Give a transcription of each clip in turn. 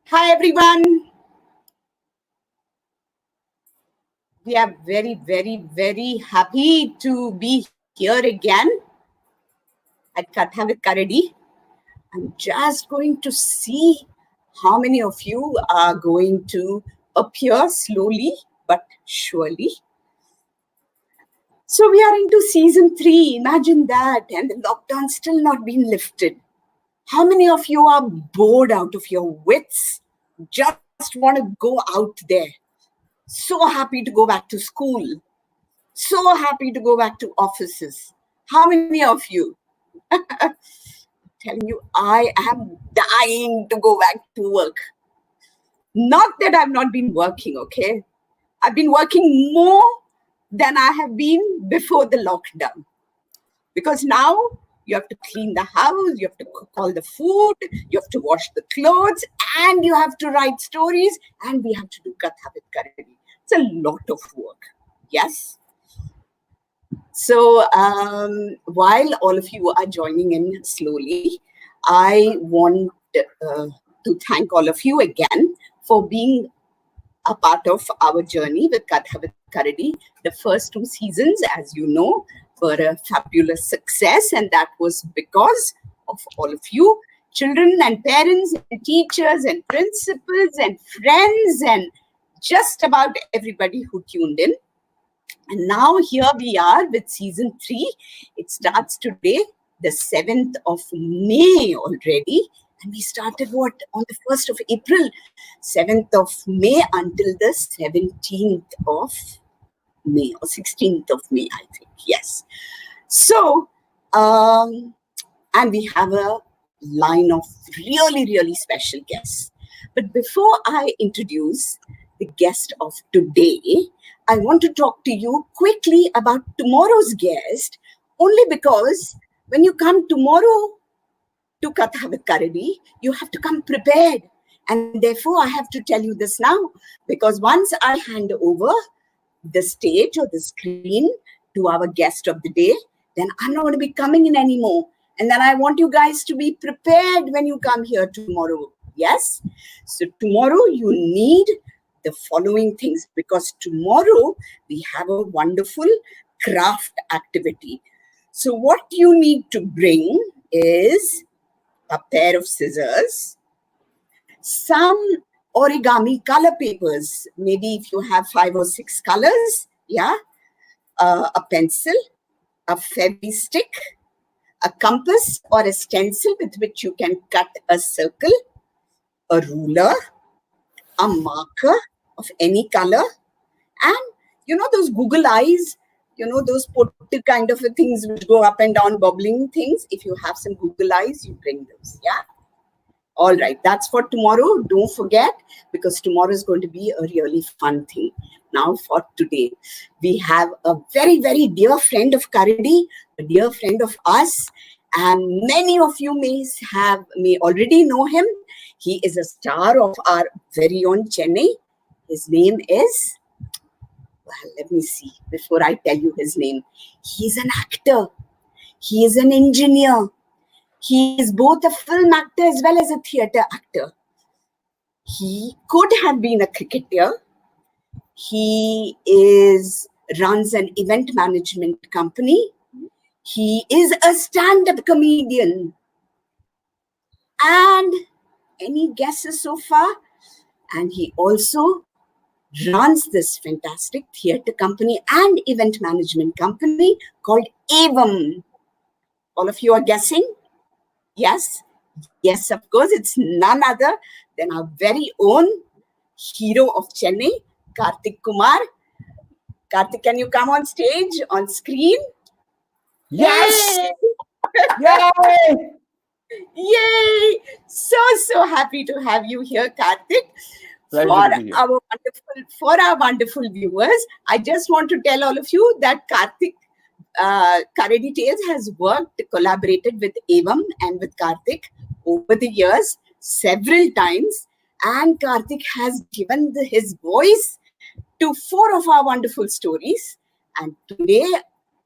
Hi everyone. We are very happy to be here again at Katha with Karadi. I'm just going to see how many of you are going to appear slowly but surely. So we are into season 3. Imagine that, and the lockdown's still not been lifted. How many of you are bored out of your wits? Just want to go out there. So happy to go back to school. So happy to go back to offices. How many of you? Telling you, I am dying to go back to work. Not that I've not been working, okay? I've been working more than I have been before the lockdown. Because now you have to clean the house, you have to cook all the food, you have to wash the clothes, and you have to write stories, and we have to do Katha with Karadi. It's a lot of work. Yes? So while all of you are joining in slowly, I want to thank all of you again for being a part of our journey with Katha with Karadi. The first 2 seasons, as you know, were a fabulous success, and that was because of all of you, children and parents and teachers and principals and friends and just about everybody who tuned in. And now here we are with season 3. It starts today, the 7th of May already. And we started on the 1st of April, 7th of May until the 17th of May or 16th of May, I think. Yes. So, and we have a line of really special guests. But before I introduce the guest of today, I want to talk to you quickly about tomorrow's guest, only because when you come tomorrow to Katha with Karadi, you have to come prepared. And therefore, I have to tell you this now, because once I hand over the stage or the screen to our guest of the day, then I'm not going to be coming in anymore. And then I want you guys to be prepared when you come here tomorrow. Yes? So tomorrow you need the following things, because tomorrow we have a wonderful craft activity. So what you need to bring is a pair of scissors, some origami color papers, maybe if you have 5 or 6 colors, yeah, a pencil, a fevi stick, a compass or a stencil with which you can cut a circle, a ruler, a marker of any color, and those Google eyes, those potty kind of things which go up and down, bubbling things. If you have some Google eyes, you bring those. Yeah. All right, that's for tomorrow. Don't forget, because tomorrow is going to be a really fun thing. Now for today, we have a very dear friend of Karadi, a dear friend of us, and many of you may already know him. He is a star of our very own Chennai. His name is, well, let me see before I tell you his name. He's an actor. He is an engineer. He is both a film actor as well as a theatre actor. He could have been a cricketer. He runs an event management company. He is a stand-up comedian. And any guesses so far? And he also runs this fantastic theatre company and event management company called Avam. All of you are guessing? Yes? Yes, of course, it's none other than our very own hero of Chennai, Karthik Kumar. Karthik, can you come on stage, on screen? Yes! Yay! Yay! Yay! So happy to have you here, Karthik. Pleasure to be here. For our wonderful viewers, I just want to tell all of you that Karthik Karadi Tales has collaborated with Evam and with Karthik over the years several times, and Karthik has given his voice to 4 of our wonderful stories. And today,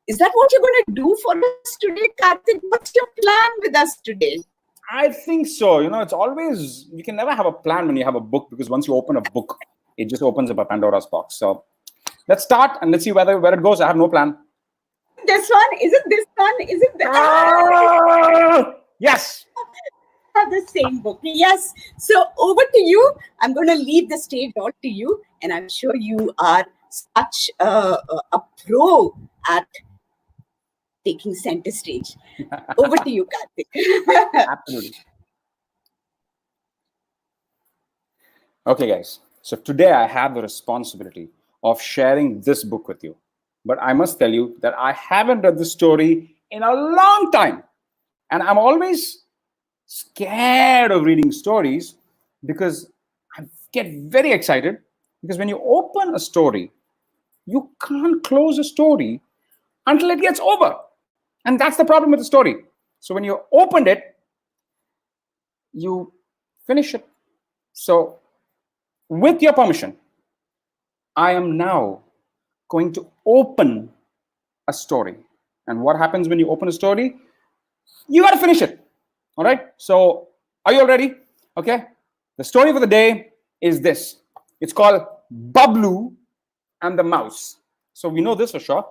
is that what you're going to do for us today, Karthik? What's your plan with us today? I think so. It's always, you can never have a plan when you have a book, because once you open a book, it just opens up a Pandora's box. So let's start and let's see where it goes. I have no plan. This one? Is it this one? Is it Yes. the same book? Yes. So over to you. I'm going to leave the stage all to you. And I'm sure you are such a pro at taking center stage. Over to you, Karthik. Absolutely. Okay, guys. So today I have the responsibility of sharing this book with you. But I must tell you that I haven't read the story in a long time. And I'm always scared of reading stories because I get very excited. Because when you open a story, you can't close a story until it gets over. And that's the problem with the story. So when you opened it, you finish it. So with your permission, I am now going to open a story. And what happens when you open a story? You got to finish it. All right. So are you all ready? Okay. The story for the day is this. It's called Bablu and the Mouse. So we know this for sure.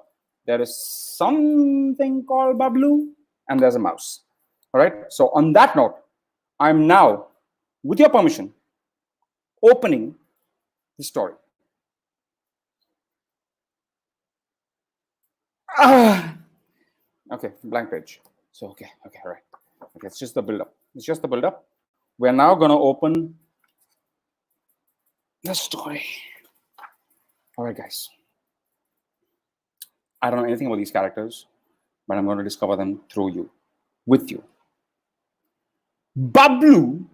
There is something called Bablu and there's a mouse. All right. So on that note, I'm now, with your permission, opening the story. Okay, blank page. So okay, all right. Okay, it's just the build-up. We're now gonna open the story. All right, guys. I don't know anything about these characters, but I'm going to discover them through you, with you. Bablu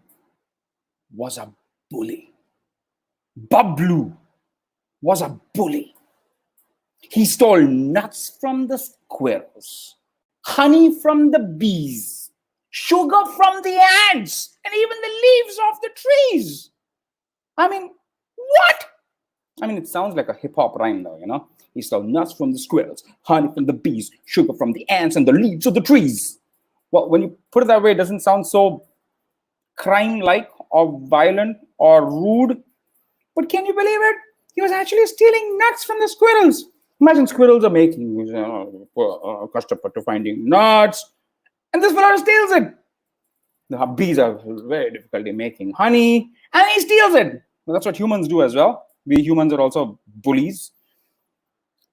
was a bully. Bablu was a bully. He stole nuts from the squirrels, honey from the bees, sugar from the ants, and even the leaves off the trees. I mean, what? I mean, it sounds like a hip-hop rhyme though, He stole nuts from the squirrels, honey from the bees, sugar from the ants, and the leaves of the trees. Well, when you put it that way, it doesn't sound so crime-like or violent or rude. But can you believe it? He was actually stealing nuts from the squirrels. Imagine squirrels are making kastapattu finding nuts, and this fellow steals it. The bees are very difficult in making honey, and he steals it. Well, that's what humans do as well. We humans are also bullies.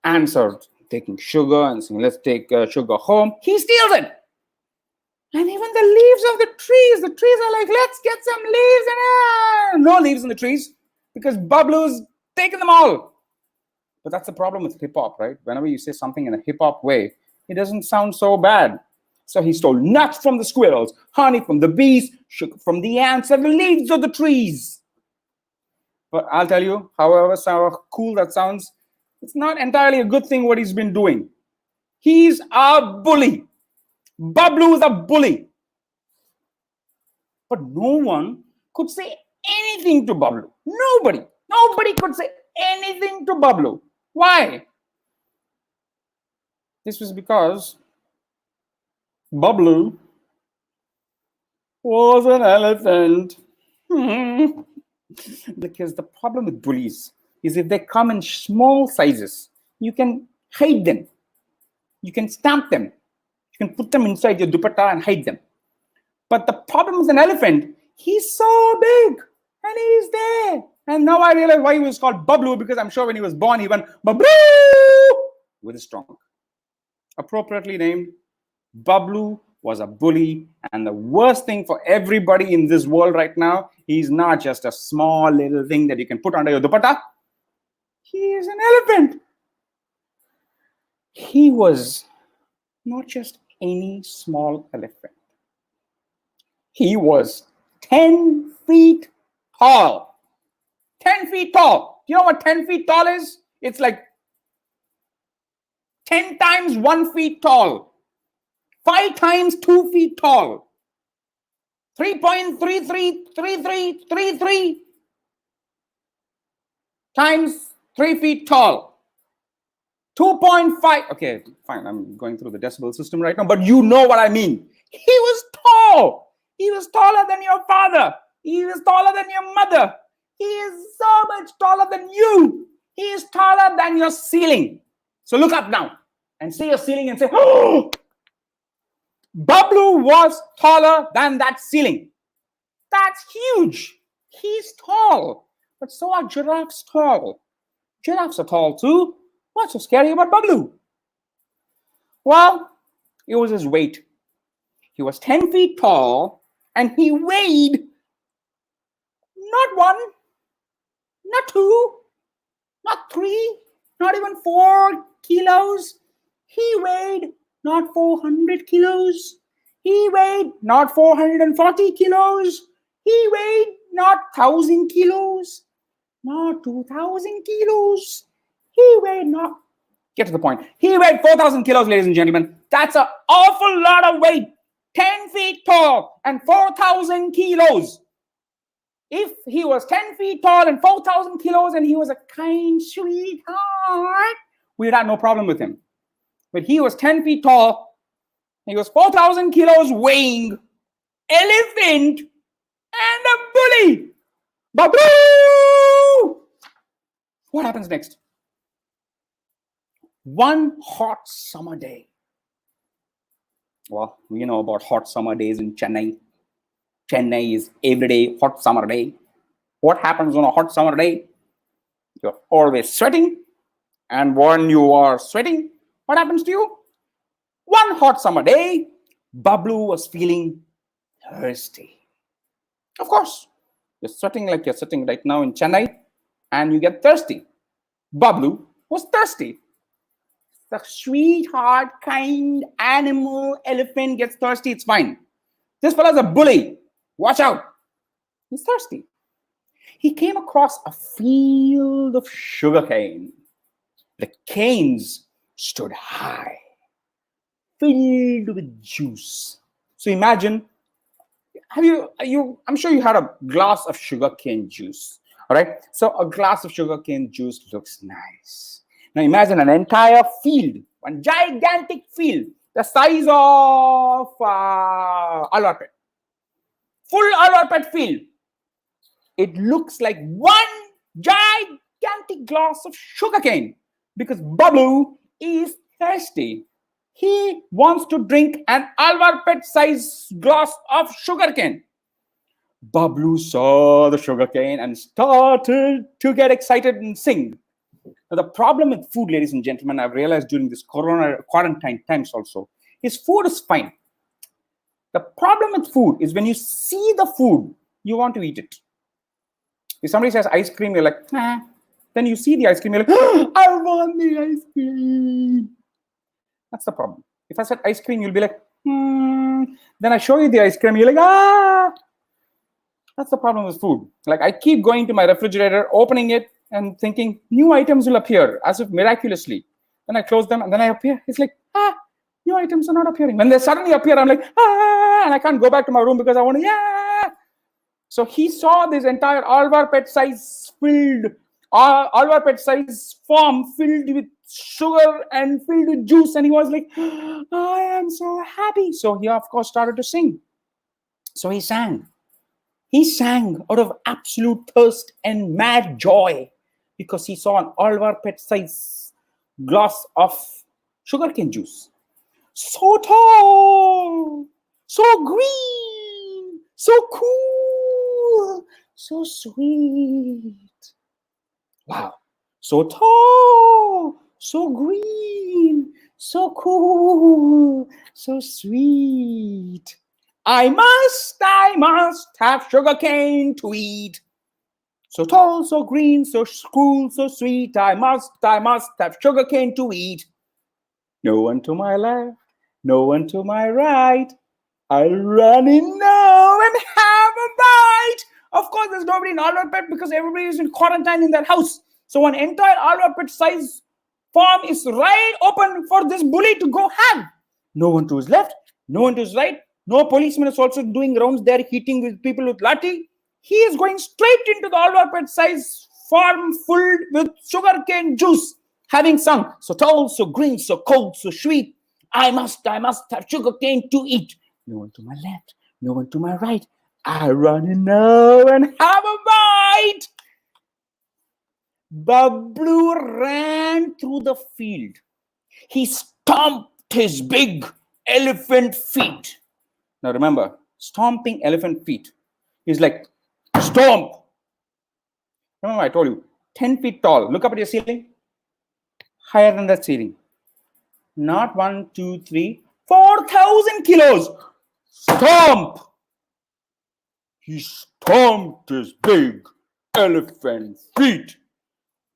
Ants are taking sugar and saying, let's take sugar home. He steals it. And even the leaves of the trees are like, let's get some leaves. And no leaves in the trees because Bablu's taken them all. But that's the problem with hip-hop, right? Whenever you say something in a hip-hop way, it doesn't sound so bad. So he stole nuts from the squirrels, honey from the bees, sugar from the ants, and the leaves of the trees. But I'll tell you, however cool that sounds, it's not entirely a good thing what he's been doing. He's a bully. Bablu is a bully. But no one could say anything to Bablu. Nobody could say anything to Bablu. Why? This was because Bablu was an elephant. Because the problem with bullies is if they come in small sizes, you can hide them. You can stamp them. You can put them inside your dupatta and hide them. But the problem with an elephant, he's so big and he's there. And now I realize why he was called Bablu, because I'm sure when he was born, he went Bablu with his trunk. Appropriately named, Bablu was a bully, and the worst thing for everybody in this world right now, he's not just a small little thing that you can put under your dupatta. He is an elephant. He was not just any small elephant. He was 10 feet tall. 10 feet tall. Do you know what 10 feet tall is? It's like 10 times 1 feet tall. 5 times 2 feet tall. 3.333333 times 3 feet tall. 2.5. Okay, fine. I'm going through the decibel system right now, but you know what I mean. He was tall. He was taller than your father. He was taller than your mother. He is so much taller than you. He is taller than your ceiling. So look up now and see your ceiling and say, oh, Bablu was taller than that ceiling. That's huge. He's tall. But so are giraffes tall. Giraffes are tall too. What's so scary about Bablu? Well, it was his weight. He was 10 feet tall and he weighed not 1, not 2, not 3, not even 4 kilos. He weighed not 400 kilos. He weighed not 440 kilos. He weighed not 1,000 kilos. Not 2,000 kilos. He weighed not... Get to the point. He weighed 4,000 kilos, ladies and gentlemen. That's an awful lot of weight. 10 feet tall and 4,000 kilos. If he was 10 feet tall and 4,000 kilos and he was a kind sweetheart, we'd have no problem with him. But he was 10 feet tall, he was 4,000 kilos weighing, elephant, and a bully. Bablu! What happens next? One hot summer day. Well, we know about hot summer days in Chennai. Chennai is everyday hot summer day. What happens on a hot summer day? You're always sweating. And when you are sweating, what happens to you? One hot summer day, Bablu was feeling thirsty. Of course, you're sweating like you're sitting right now in Chennai and you get thirsty. Bablu was thirsty. The sweetheart, kind animal, elephant gets thirsty, it's fine. This fella's a bully. Watch out. He's thirsty. He came across a field of sugarcane. The canes stood high, filled with juice. So imagine, I'm sure you had a glass of sugarcane juice. All right. So a glass of sugarcane juice looks nice. Now imagine an entire field, one gigantic field, the size of Alwar Pet. Full Alwar Pet field. It looks like one gigantic glass of sugarcane because Bablu is thirsty. He wants to drink an Alwar Pet size glass of sugarcane. Bablu saw the sugarcane and started to get excited and sing. Now, the problem with food, ladies and gentlemen, I've realized during this quarantine times also, is food is fine. The problem with food is when you see the food, you want to eat it. If somebody says ice cream, you're like, nah. Then you see the ice cream, you're like, oh, I want the ice cream. That's the problem. If I said ice cream, you'll be like, Then I show you the ice cream, you're like, ah. That's the problem with food. Like I keep going to my refrigerator, opening it, and thinking new items will appear as if miraculously. Then I close them and then I appear. It's like, new items are not appearing. When they suddenly appear, I'm like, and I can't go back to my room because I want to, So he saw this entire Alwar Pet size farm filled with sugar and filled with juice. And he was like, I am so happy. So he, of course, started to sing. So he sang. He sang out of absolute thirst and mad joy because he saw an Alwar Pet size glass of sugarcane juice. So tall, so green, so cool, so sweet. Wow. So tall, so green, so cool, so sweet. I must have sugarcane to eat. So tall, so green, so cool, so sweet. I must have sugarcane to eat. No one to my left, no one to my right. I'll run in now and have a bite. Of course, there's nobody in Alwar Pet because everybody is in quarantine in their house. So an entire Alwar Pet size farm is right open for this bully to go have. No one to his left, no one to his right. No policeman is also doing rounds there, hitting with people with lathi. He is going straight into the Alwar Pet size farm filled with sugarcane juice, having sung, so tall, so green, so cold, so sweet. I must have sugarcane to eat. No one to my left, No one to my right. I run in now and have a bite. Bablu ran through the field. He stomped his big elephant feet. Now remember, stomping elephant feet. He's like, stomp. Remember, I told you, 10 feet tall. Look up at your ceiling. Higher than that ceiling. Not 1, 2, 3, 4,000 kilos. Stomp. He stomped his big elephant feet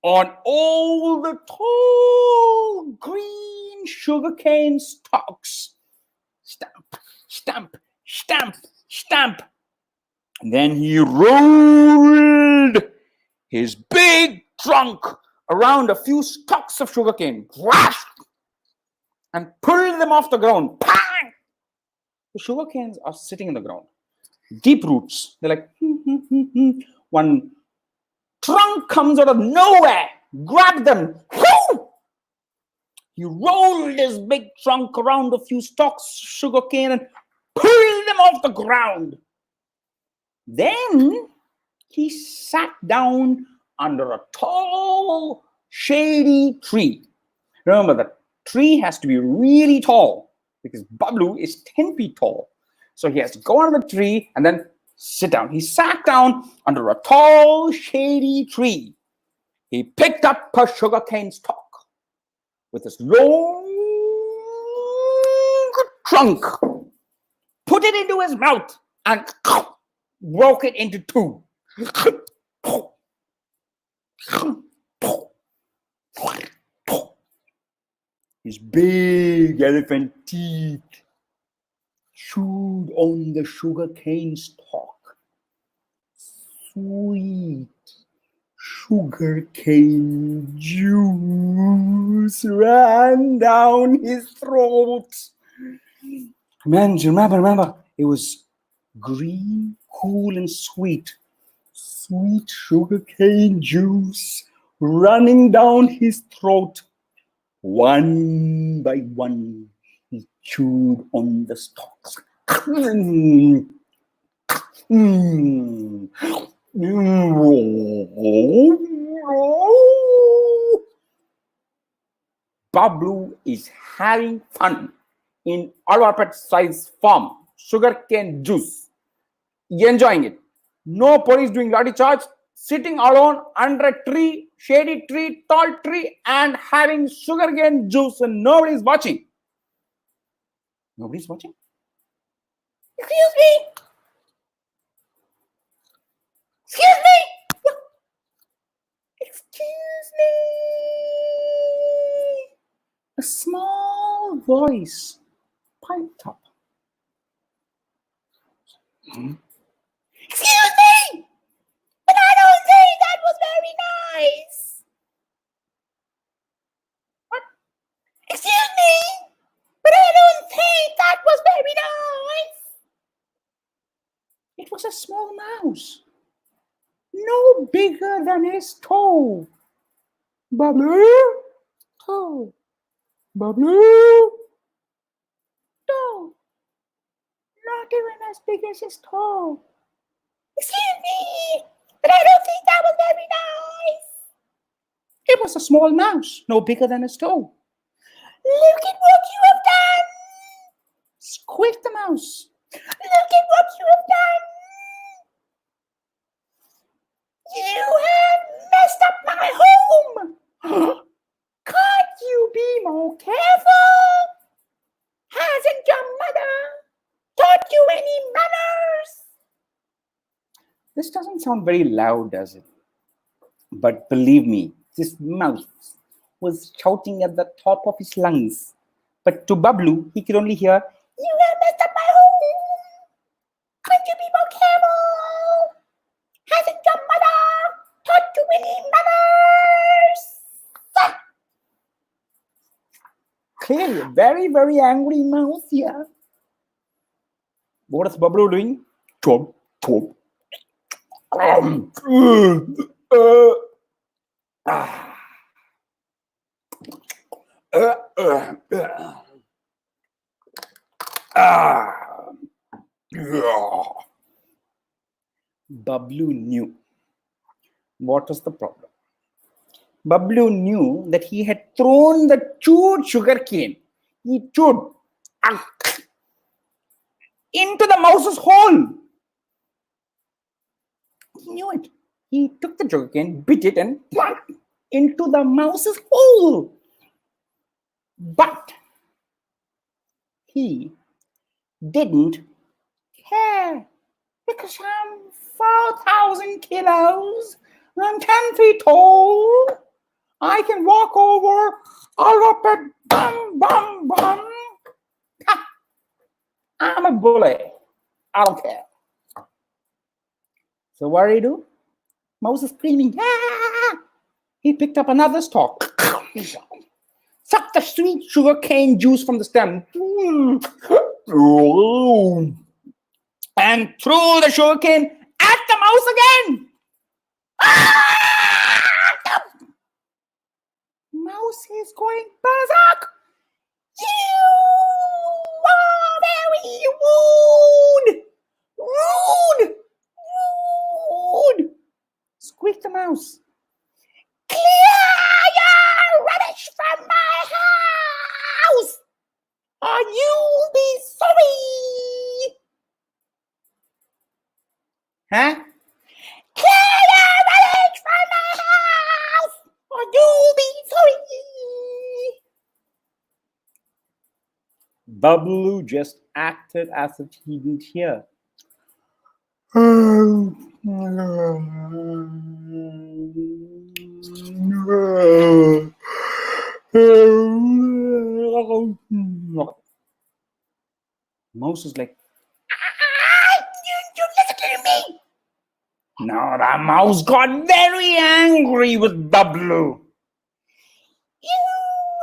on all the tall green sugarcane stalks. Stamp, stamp, stamp, stamp. And then he rolled his big trunk around a few stalks of sugarcane, and pulled them off the ground. Bang! The sugarcanes are sitting in the ground. Deep roots. They're like, one trunk comes out of nowhere, grab them. He rolled his big trunk around a few stalks of sugarcane and pulled them off the ground. Then he sat down under a tall, shady tree. Remember, the tree has to be really tall because Bablu is 10 feet tall. So he has to go under the tree and then sit down. He sat down under a tall, shady tree. He picked up a sugarcane stalk with his long trunk, put it into his mouth, and broke it into two. His big elephant teeth chewed on the sugarcane stalk. Sweet sugarcane juice ran down his throat. Remember, it was green, cool, and sweet. Sweet sugarcane juice running down his throat. One by one, he chewed on the stalks. Bablu is having fun in Alwapet size farm. Sugarcane juice. Enjoying it. No police doing lathi charge. Sitting alone under a tree, shady tree, tall tree, and having sugarcane juice, and nobody's watching. Nobody's watching? Excuse me. Excuse me. Excuse me. A small voice piped up. Excuse me. But I don't think that was very nice. What? Excuse me. But I don't think that was very nice. It was a small mouse. No bigger than his toe. Bablu, toe. Bablu, toe. Not even as big as his toe. Excuse me, but I don't think that was very nice. It was a small mouse, no bigger than his toe. Look at what you have done. Squeaked the mouse. Look at what you have done. You have messed up my home. Can't you be more careful? Hasn't your mother taught you any manners? This doesn't sound very loud, does it? But believe me, this mouse was shouting at the top of his lungs. But to Bablu, he could only hear, "You have messed up my home. Can't you be more careful? Hasn't your mother taught you any manners?" Clearly, a very, very angry mouse here. What is Bablu doing? Chomp, chomp. Bablu knew what was the problem. Bablu knew that he had thrown the chewed sugar cane. He chewed into the mouse's hole. He knew it. He took the sugar cane, bit it, and plunked into the mouse's hole. But he didn't care because I'm 4,000 kilos. I'm 10 feet tall. I can walk over. I'll up it. Bum, bum, bum. Ha. I'm a bully. I don't care. So what did he do? Mouse is screaming. Ah! He picked up another stalk. Sucked the sweet sugar cane juice from the stem. And threw the sugar cane at the mouse again. Mouse is going berserk. You are very rude. Rude. Rude. Squeaked the mouse. Clear your rubbish from my house, or you'll be sorry. Huh? Clear your rubbish from my house, or you'll be sorry. Bablu just acted as if he didn't hear. Mouse is like, you listen to me. Now the mouse got very angry with Bablu. You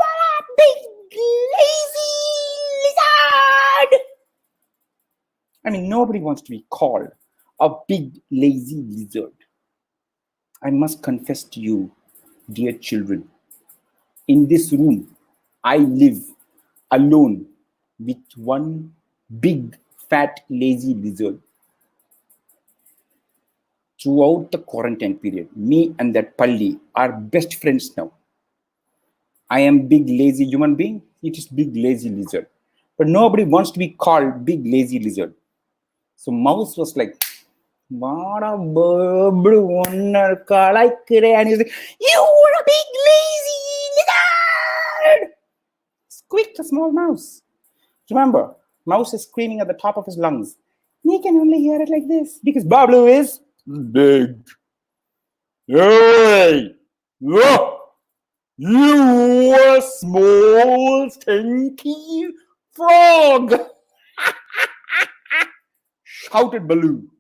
are a big lazy lizard. I mean, nobody wants to be called a big lazy lizard. I must confess to you, dear children, in this room, I live alone with one big, fat, lazy lizard. Throughout the quarantine period, me and that Palli are best friends now. I am big, lazy human being. It is big, lazy lizard. But nobody wants to be called big, lazy lizard. So Mouse was like, and he's like, you are a big lazy lizard! Squeaked the small mouse. Remember, Mouse is screaming at the top of his lungs. He can only hear it like this because Bablu is big. Hey! Look! You are a small, stinky frog! Shouted Baloo.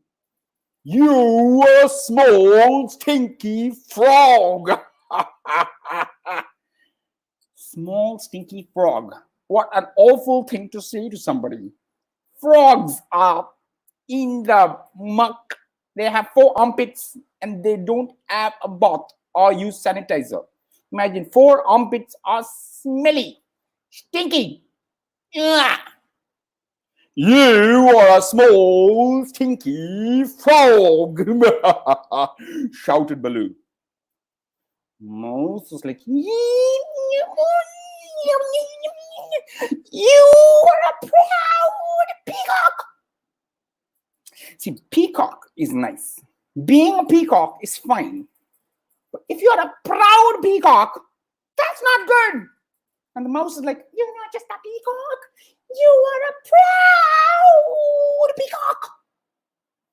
You are a small, stinky frog. Small, stinky frog. What an awful thing to say to somebody. Frogs are in the muck. They have 4 armpits and they don't have a bath or use sanitizer. Imagine 4 armpits are smelly, stinky. Ugh. You are a small, stinky frog, shouted Baloo. Mouse was like, you are a proud peacock. See, peacock is nice. Being a peacock is fine. But if you're a proud peacock, that's not good. And the mouse is like, you're not just a peacock. You are a proud peacock.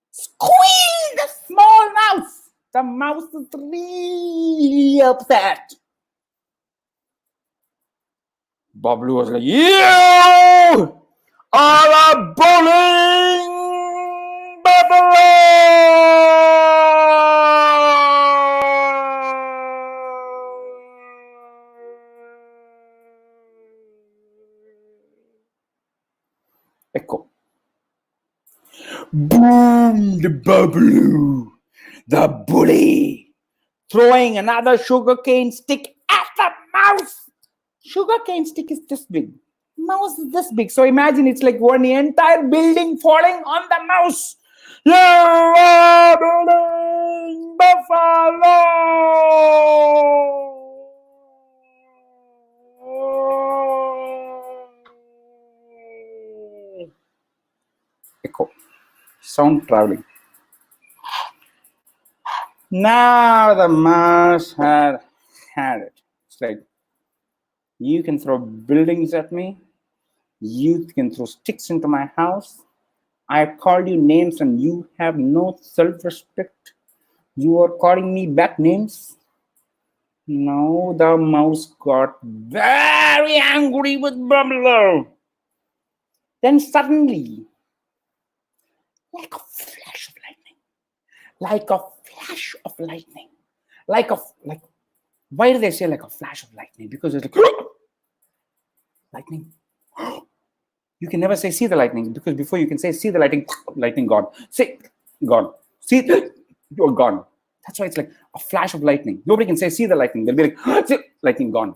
Squeal the small mouse. The mouse is really upset. Bablu was like, you are a bullying Bablu. Echo. Boomed Bablu, the bully, throwing another sugarcane stick at the mouse. Sugarcane stick is this big. Mouse is this big. So imagine it's like one entire building falling on the mouse. You are building Buffalo. Echo. Sound traveling. Now the mouse had it. It's like, you can throw buildings at me. You can throw sticks into my house. I have called you names and you have no self-respect. You are calling me back names. Now the mouse got very angry with Bablu. Then suddenly, like a flash of lightning, like a flash of lightning, like why do they say like a flash of lightning? Because it's like lightning. You can never say see the lightning, because before you can say see the lightning, lightning gone. Say gone. See, you're gone. That's why it's like a flash of lightning. Nobody can say see the lightning. They'll be like, see, lightning gone.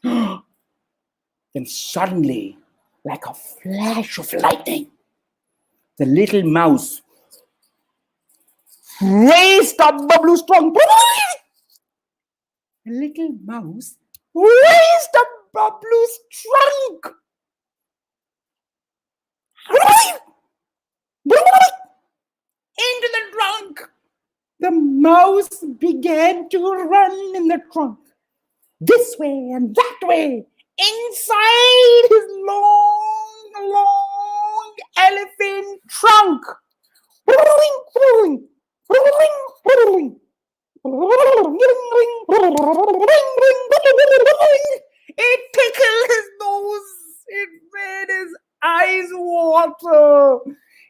Then suddenly, like a flash of lightning, the little mouse raised up Bablu's trunk. The little mouse raised up Bablu's trunk. Into the trunk. The mouse began to run in the trunk, this way and that way, inside his long elephant trunk. It tickled his nose. It made his eyes water.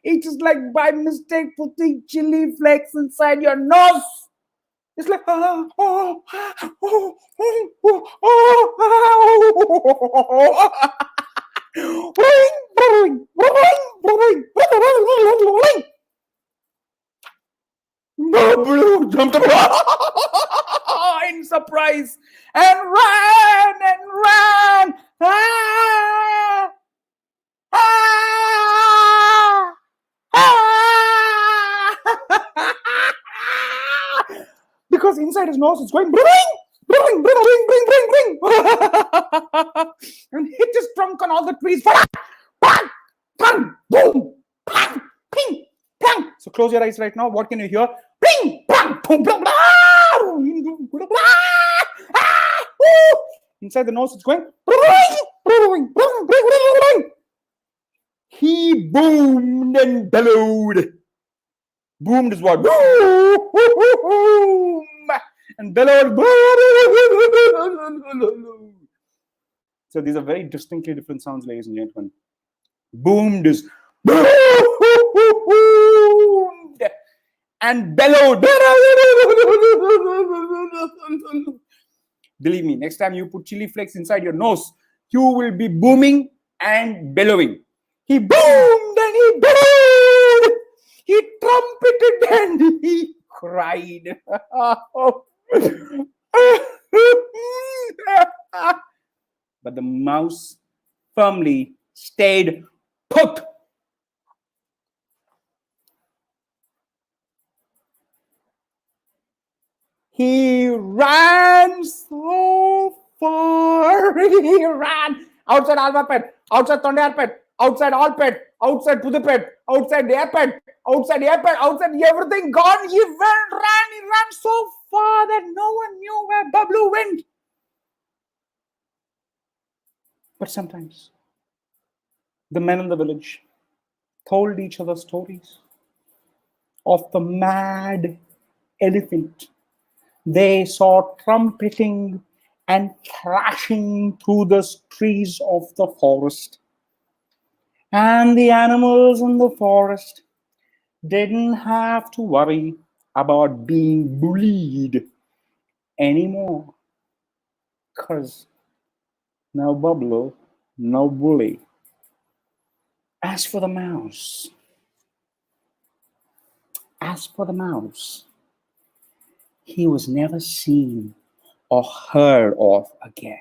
It is like by mistake putting chili flakes inside your nose. It's like Bablu jumped up in surprise and ran and ran. Ah! Ah! Ah! Because inside his nose it's going bring, and hit his trunk on all the trees. Bang, bang, boom, bang, ping, bang. So close your eyes right now. What can you hear? Bing, bang, boom, blah, blah, blah, blah, ah, inside the nose it's going. He boomed and bellowed. Boomed is what? Boom! And bellowed. So these are very distinctly different sounds, ladies and gentlemen. Boomed is boomed and bellowed. Believe me, next time you put chili flakes inside your nose, you will be booming and bellowing. He boomed and he bellowed. He trumpeted and he cried. But the mouse firmly stayed put. He ran so far. He ran outside Alvapet, outside Tondiarpet, outside Alpet, outside Pudapet, outside Airpet, outside everything gone. He ran so far that no one knew where Bablu went. But sometimes the men in the village told each other stories of the mad elephant they saw trumpeting and crashing through the trees of the forest. And the animals in the forest didn't have to worry about being bullied anymore. Because no Bablu, no bully. As for the mouse, he was never seen or heard of again.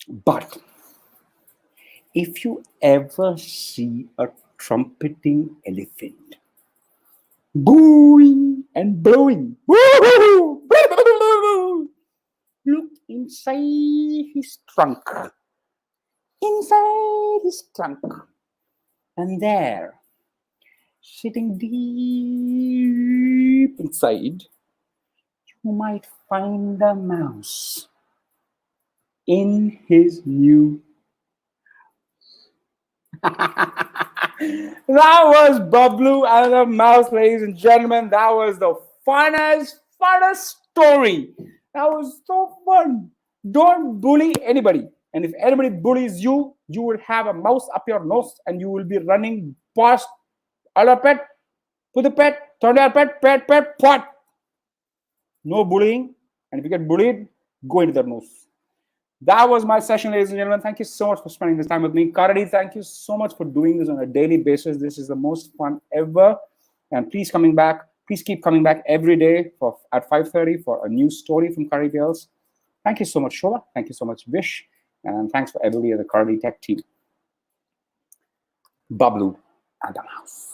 But if you ever see a trumpeting elephant, booing and blowing, look inside his trunk. Inside his trunk. And there, sitting deep inside, you might find a mouse in his new. That was Bablu and the mouse, ladies and gentlemen. That was the funnest story. That was so fun. Don't bully anybody. And if anybody bullies you, you will have a mouse up your nose and you will be running past other pet, put the pet, turn your pet, pot. No bullying. And if you get bullied, go into their nose. That was my session, ladies and gentlemen. Thank you so much for spending this time with me. Karadi, thank you so much for doing this on a daily basis. This is the most fun ever. And please keep coming back every day at 5:30 for a new story from Karadi Tales. Thank you so much, Shola. Thank you so much, Vish. And thanks for everybody at the Karadi Tech team. Bablu and the mouse.